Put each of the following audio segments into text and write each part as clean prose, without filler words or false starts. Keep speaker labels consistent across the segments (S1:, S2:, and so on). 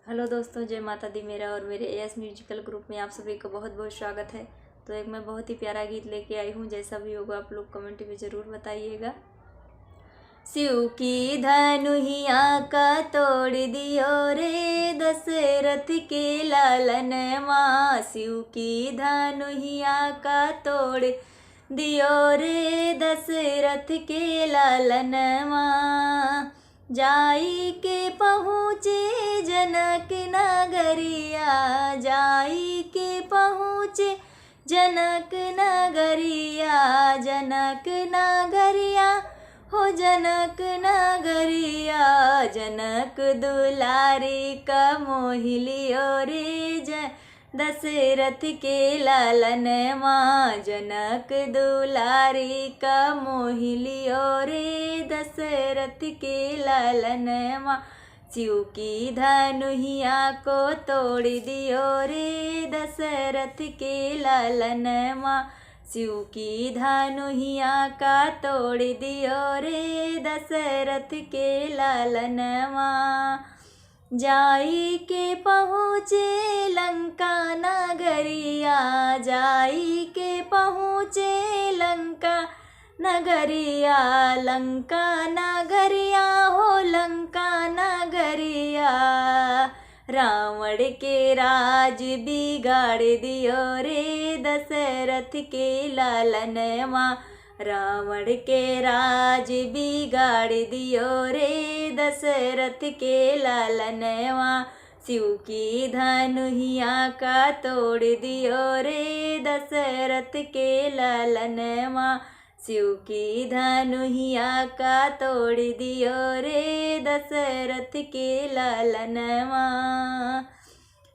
S1: Hello दोस्तों, जय माता दी। मेरा और मेरे एएस म्यूजिकल ग्रुप में आप सभी का बहुत बहुत स्वागत है। तो एक मैं बहुत ही प्यारा गीत लेके आई हूँ। जैसा भी होगा आप लोग कमेंट में ज़रूर बताइएगा। शिव की धनुहिया का तोड़ दियो रे दशरथ के लालन माँ। शिव की धनुहिया का तोड़ दियो रे दशरथ के लालन माँ। जाई के पहुँचे जनक नगरिया, जाई के पहुँचे जनक नगरिया, जनक नगरिया हो जनक नगरिया। जनक दुलारी का मोहिलियो रे दशरथ के लालन माँ। जनक दुलारी का मोहिलियो रे दशरथ के लालन माँ। शिव की धनुहिया को तोड़ दियो रे दशरथ के लालन माँ। शिव की धनुहिया का तोड़ दियो रे दशरथ के लालन माँ। जाई के पहुँचे लंका नगरिया, जाई के पहुँचे लंका नगरिया, लंका नगरिया हो लंका नगरिया। रावण के राज बिगाड़ दियो रे दशरथ के लालन माँ। रावण के राज बिगाड़ दियो रे दशरथ के लालन माँ। शिव की धनुहिया का तोड़ दियो रे दशरथ के लालन माँ। शिव की धनुहिया का तोड़ दियो रे दशरथ के लालन माँ।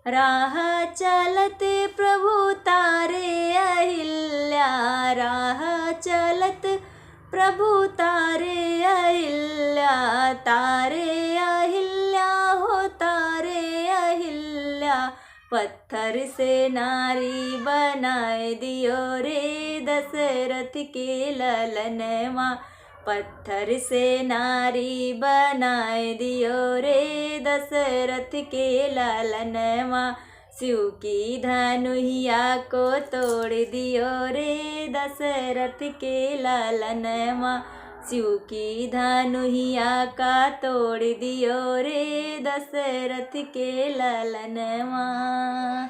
S1: राह चलत प्रभु तारे अहिल्या, राह चलत प्रभु तारे अहिल्या, तारे अहिल्या हो तारे अहिल्या। पत्थर से नारी बनाए दियो रे दशरथ के लालन माँ। पत्थर से नारी बनाए दियो रे दशरथ के लालन माँ। शिव की धनुहिया को तोड़ दियो रे दशरथ के लालन माँ। शिव की धनुहिया का तोड़ दियो रे दशरथ के लालन माँ।